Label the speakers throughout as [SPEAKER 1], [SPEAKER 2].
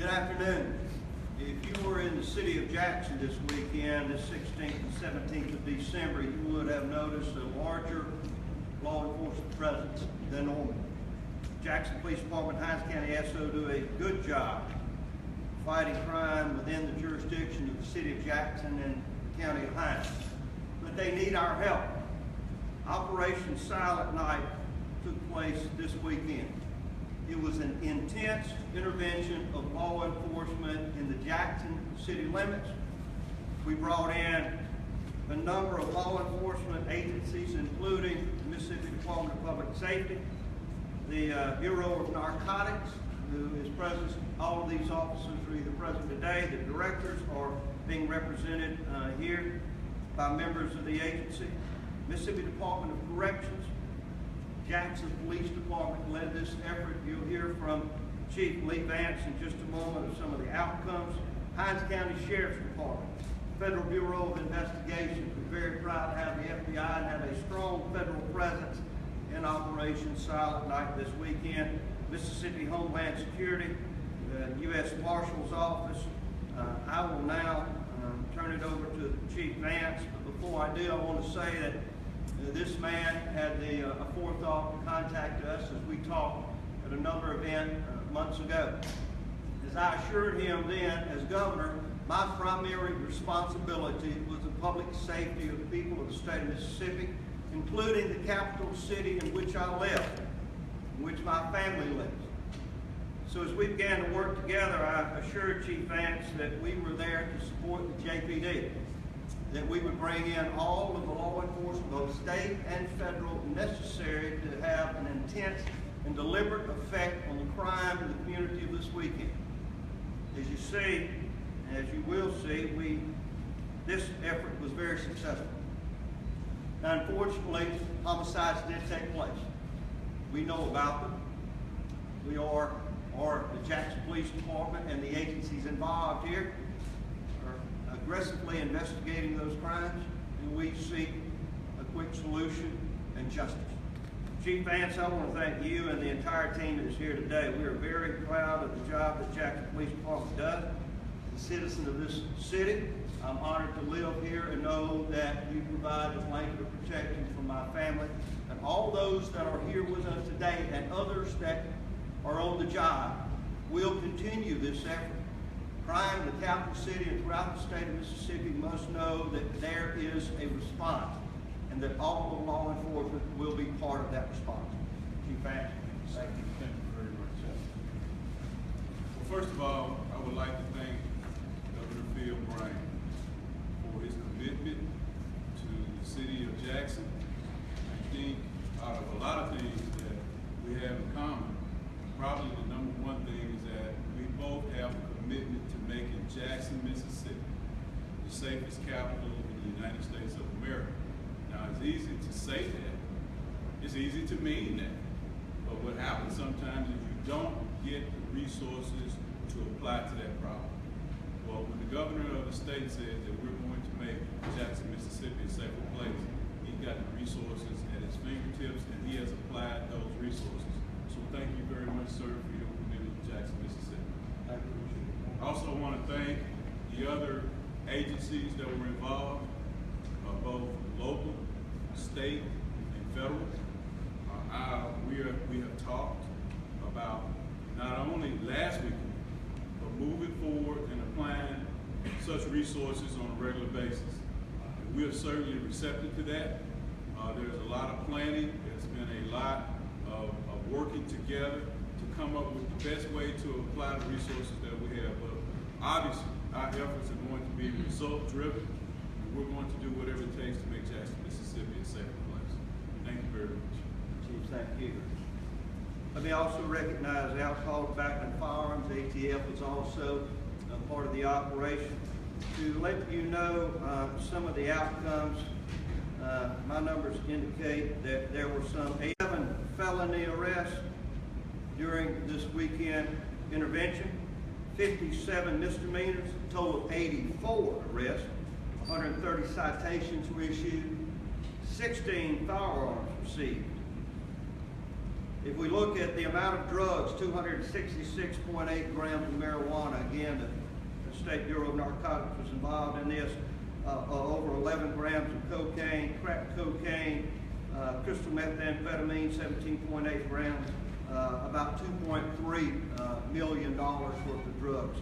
[SPEAKER 1] Good afternoon. If you were in the city of Jackson this weekend, the 16th and 17th of December, you would have noticed a larger law enforcement presence than normal. Jackson Police Department, Hinds County SO do a good job fighting crime within the jurisdiction of the city of Jackson and the county of Hinds. But they need our help. Operation Silent Night took place this weekend. It was an intense intervention of law enforcement in the Jackson city limits. We brought in a number of law enforcement agencies, including the Mississippi Department of Public Safety, the Bureau of Narcotics, who is present. All of these officers are either present today. The directors are being represented here by members of the agency. Mississippi Department of Corrections, Jackson Police Department led this effort. You'll hear from Chief Lee Vance in just a moment of some of the outcomes. Hinds County Sheriff's Department, Federal Bureau of Investigation. We're very proud to have the FBI and have a strong federal presence in Operation Silent Night this weekend. Mississippi Homeland Security, the U.S. Marshal's Office. I will now turn it over to Chief Vance, but before I do, I want to say that this man had the forethought to contact us as we talked at a number of events months ago. As I assured him then, as governor, my primary responsibility was the public safety of the people of the state of Mississippi, including the capital city in which I live, in which my family lives. So as we began to work together, I assured Chief Vance that we were there to support the JPD, that we would bring in all of the law enforcement, both state and federal, necessary to have an intense and deliberate effect on the crime in the community of this weekend. As you see, as you will see, this effort was very successful. Now, unfortunately, homicides did take place. We know about them. We are the Jackson Police Department and the agencies involved here are aggressively investigating those crimes, and we seek a quick solution and justice. Chief Vance, I want to thank you and the entire team that is here today. We are very proud of the job that Jackson Police Department does. As a citizen of this city, I'm honored to live here and know that you provide a blanket of protection for my family and all those that are here with us today and others that are on the job. We'll continue this effort. Crime in the capital city and throughout the state of Mississippi must know that there is a response and that all of law enforcement will be part of that response. Chief Vance, thank you.
[SPEAKER 2] Thank you very much. Well, first of all, I would like to thank Governor Bryant for his commitment to the city of Jackson. I think out of a lot of things that we have in common, probably the number one thing is that we both have a commitment to making Jackson, Mississippi, the safest capital in the United States of America. Now, it's easy to say that. It's easy to mean that. But what happens sometimes is you don't get the resources to apply to that problem. Well, when the governor of the state says that we're going to make Jackson, Mississippi a safer place, he's got the resources at his fingertips, and he has applied those resources. So thank you very much, sir, for your commitment to Jackson, Mississippi.
[SPEAKER 1] I appreciate it.
[SPEAKER 2] I also want to thank the other agencies that were involved, both local, state, and federal. We have talked about not only last weekend, but moving forward and applying such resources on a regular basis. And we are certainly receptive to that. There's a lot of planning. There's been a lot of working together to come up with the best way to apply the resources that we have. But obviously, our efforts are going to be result-driven, and we're going to do whatever it takes to make Jackson, Mississippi a safer place. Thank you very much.
[SPEAKER 1] Chief, thank you. Let me also recognize Alcohol, Tobacco, and Firearms. ATF was also part of the operation. To let you know some of the outcomes, my numbers indicate that there were some 7 felony arrests during this weekend intervention, 57 misdemeanors, a total of 84 arrests, 130 citations were issued, 16 firearms received. If we look at the amount of drugs, 266.8 grams of marijuana, again, the State Bureau of Narcotics was involved in this, over 11 grams of cocaine, crack cocaine, crystal methamphetamine, 17.8 grams, about $2.3 million worth of drugs.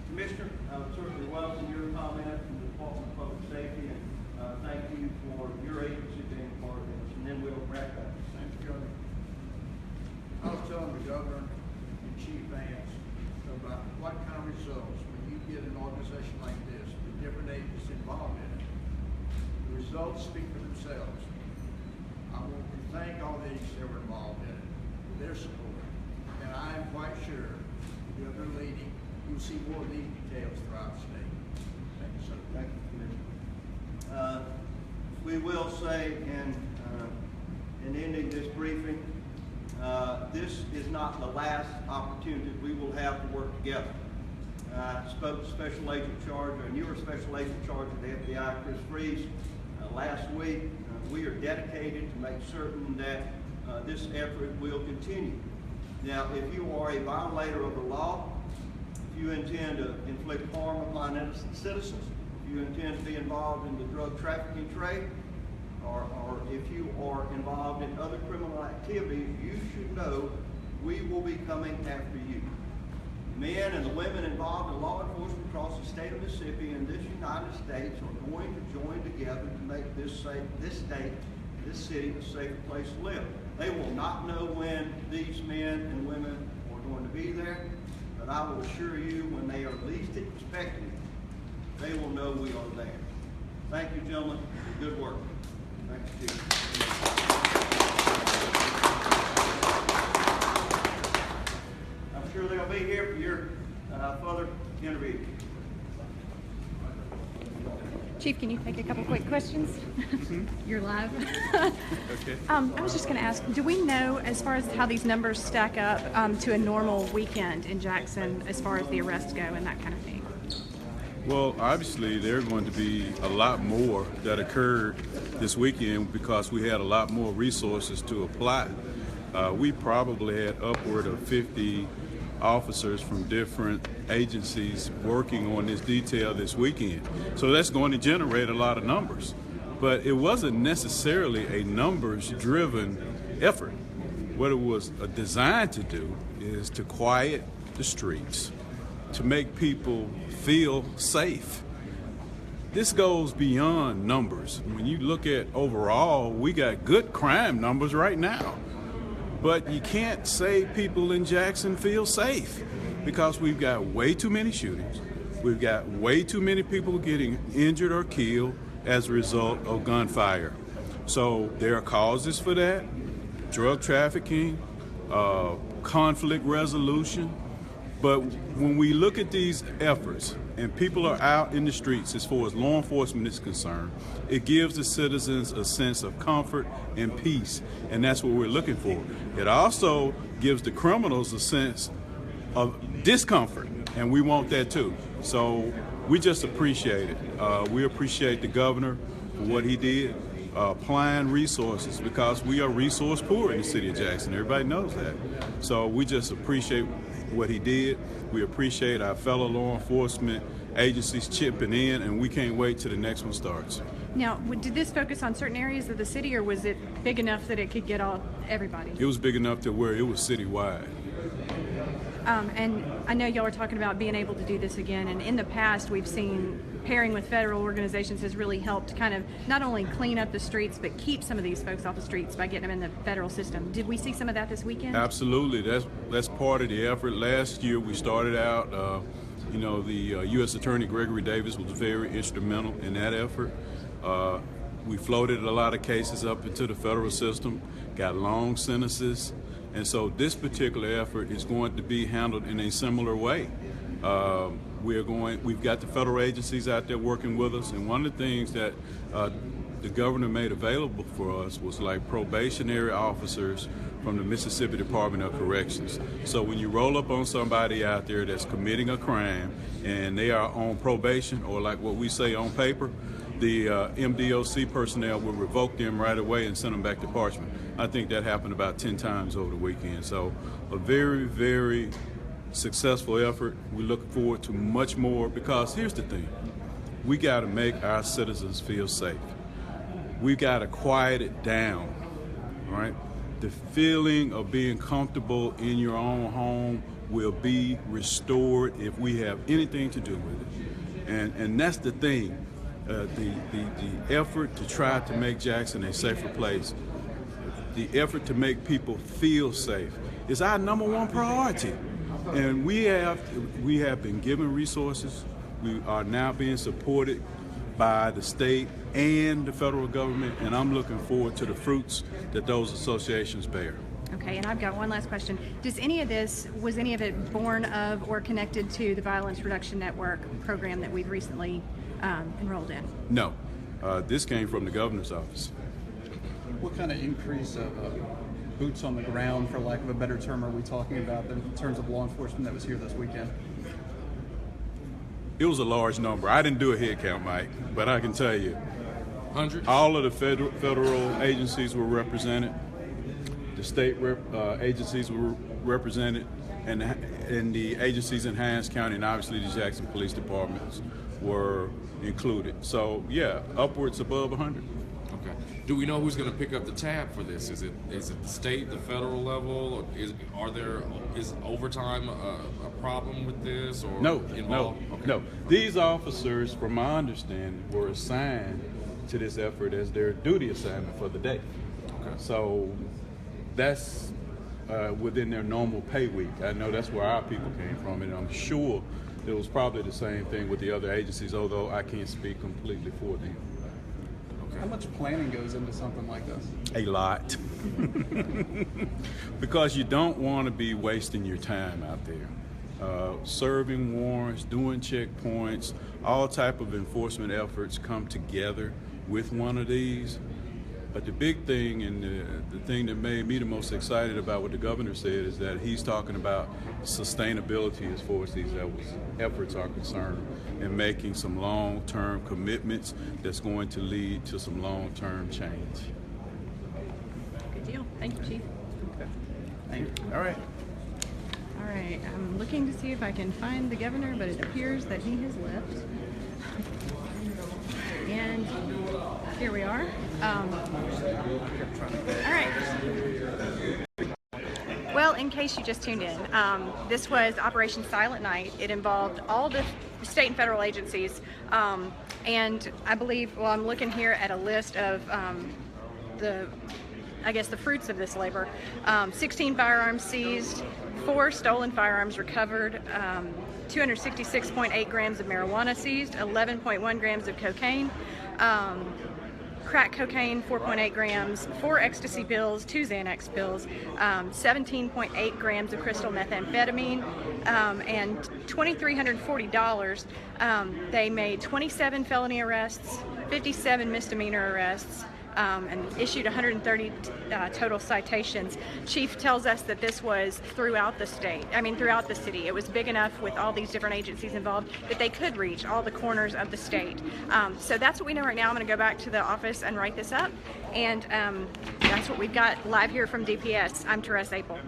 [SPEAKER 1] Commissioner, I would certainly welcome your comment from the Department of Public Safety, and thank you for your agency being part of this, and then we'll wrap up.
[SPEAKER 3] Thank you, Governor. I was telling the Governor and Chief Vance about what kind of results, when you get an organization like this, with different agencies involved in it, the results speak for themselves. I want to thank all the agencies that were involved in it for their support, and I am quite sure the Governor leading, you'll see more of these details throughout the state. Thank you, sir.
[SPEAKER 1] Thank you, Commissioner. We will say in ending this briefing, this is not the last opportunity we will have to work together. I spoke to Special Agent Charge, our newer Special Agent Charge of the FBI, Chris Freeze, last week. We are dedicated to make certain that this effort will continue. Now, if you are a violator of the law, if you intend to inflict harm upon innocent citizens, if you intend to be involved in the drug trafficking trade, or if you are involved in other criminal activities, you should know we will be coming after you. The men and the women involved in law enforcement across the state of Mississippi and this United States are going to join together to make this state, this city a safer place to live. They will not know when these men and women are going to be there, but I will assure you when they are least expecting, they will know we are there. Thank you, gentlemen, for good work. Thank you, Chief. I'm sure they'll be here for your further interview.
[SPEAKER 4] Chief, can you take a couple quick questions? You're live.
[SPEAKER 2] Okay.
[SPEAKER 4] I was just going to ask, do we know as far as how these numbers stack up to a normal weekend in Jackson as far as the arrests go and that kind of thing?
[SPEAKER 2] Well, obviously, there are going to be a lot more that occurred this weekend because we had a lot more resources to apply. We probably had upward of 50 officers from different agencies working on this detail this weekend. So that's going to generate a lot of numbers. But it wasn't necessarily a numbers-driven effort. What it was designed to do is to quiet the streets, to make people feel safe. This goes beyond numbers. When you look at overall, we got good crime numbers right now. But you can't say people in Jackson feel safe because we've got way too many shootings. We've got way too many people getting injured or killed as a result of gunfire. So there are causes for that: drug trafficking, conflict resolution. But when we look at these efforts and people are out in the streets as far as law enforcement is concerned, it gives the citizens a sense of comfort and peace, and that's what we're looking for. It also gives the criminals a sense of discomfort, and we want that too. So we just appreciate it. We appreciate the governor for what he did, applying resources, because we are resource poor in the city of Jackson. Everybody knows that. So we just appreciate what he did. We appreciate our fellow law enforcement agencies chipping in, and we can't wait till the next one starts.
[SPEAKER 4] Now, did this focus on certain areas of the city, or was it big enough that it could get everybody?
[SPEAKER 2] It was big enough to where it was citywide.
[SPEAKER 4] And I know y'all are talking about being able to do this again, and in the past we've seen pairing with federal organizations has really helped kind of not only clean up the streets, but keep some of these folks off the streets by getting them in the federal system. Did we see some of that this weekend?
[SPEAKER 2] Absolutely. That's part of the effort. Last year we started out, the U.S. Attorney Gregory Davis was very instrumental in that effort. We floated a lot of cases up into the federal system, got long sentences, and so this particular effort is going to be handled in a similar way. We've got the federal agencies out there working with us, and one of the things that the governor made available for us was like probationary officers from the Mississippi Department of Corrections. So when you roll up on somebody out there that's committing a crime and they are on probation, or like what we say on paper, the MDOC personnel would revoke them right away and send them back to Parchment. I think that happened about 10 times over the weekend. So a very, very successful effort. We look forward to much more, because here's the thing. We got to make our citizens feel safe. We got to quiet it down, right? The feeling of being comfortable in your own home will be restored if we have anything to do with it. And that's the thing. The effort to try to make Jackson a safer place, the effort to make people feel safe is our number one priority. And we have been given resources. We are now being supported by the state and the federal government, and I'm looking forward to the fruits that those associations bear.
[SPEAKER 4] Okay, and I've got one last question. Was any of it born of or connected to the Violence Reduction Network program that we've recently enrolled in?
[SPEAKER 2] No, this came from the governor's office.
[SPEAKER 5] What kind of increase of boots on the ground, for lack of a better term, are we talking about in terms of law enforcement that was here this weekend?
[SPEAKER 2] It was a large number. I didn't do a head count, Mike, but I can tell you,
[SPEAKER 6] Hundreds?
[SPEAKER 2] all of the federal agencies were represented. The state agencies were represented, and the agencies in Hines County, and obviously the Jackson Police Departments were included. So yeah, upwards above 100.
[SPEAKER 6] Okay. Do we know who's going to pick up the tab for this? Is it the state, the federal level? Or is overtime a problem with this? Or
[SPEAKER 2] No,
[SPEAKER 6] involved?
[SPEAKER 2] no,
[SPEAKER 6] Okay.
[SPEAKER 2] no. These officers, from my understanding, were assigned to this effort as their duty assignment for the day.
[SPEAKER 6] Okay.
[SPEAKER 2] So that's within their normal pay week. I know that's where our people came from, and I'm sure it was probably the same thing with the other agencies, although I can't speak completely for them.
[SPEAKER 5] How much planning goes into something like this?
[SPEAKER 2] A lot. Because you don't want to be wasting your time out there. Serving warrants, doing checkpoints, all type of enforcement efforts come together with one of these. But the big thing, and the thing that made me the most excited about what the governor said, is that he's talking about sustainability as far as these efforts are concerned, and making some long-term commitments that's going to lead to some long-term change.
[SPEAKER 4] Good deal. Thank you, Chief.
[SPEAKER 5] Thank you.
[SPEAKER 2] All right.
[SPEAKER 4] All right, I'm looking to see if I can find the governor, but it appears that he has left. And here we are. All right. Well, in case you just tuned in, this was Operation Silent Night. It involved all the state and federal agencies, and I believe, well, I'm looking here at a list of the fruits of this labor. 16 firearms seized, 4 stolen firearms recovered, 266.8 grams of marijuana seized, 11.1 grams of cocaine, crack cocaine 4.8 grams, 4 ecstasy pills, 2 Xanax pills, 17.8 grams of crystal methamphetamine, and $2,340. They made 27 felony arrests, 57 misdemeanor arrests, and issued 130 total citations. Chief tells us that this was throughout the city. It was big enough with all these different agencies involved that they could reach all the corners of the state. So that's what we know right now. I'm going to go back to the office and write this up, and that's what we've got live here from DPS. I'm Teresa Apel.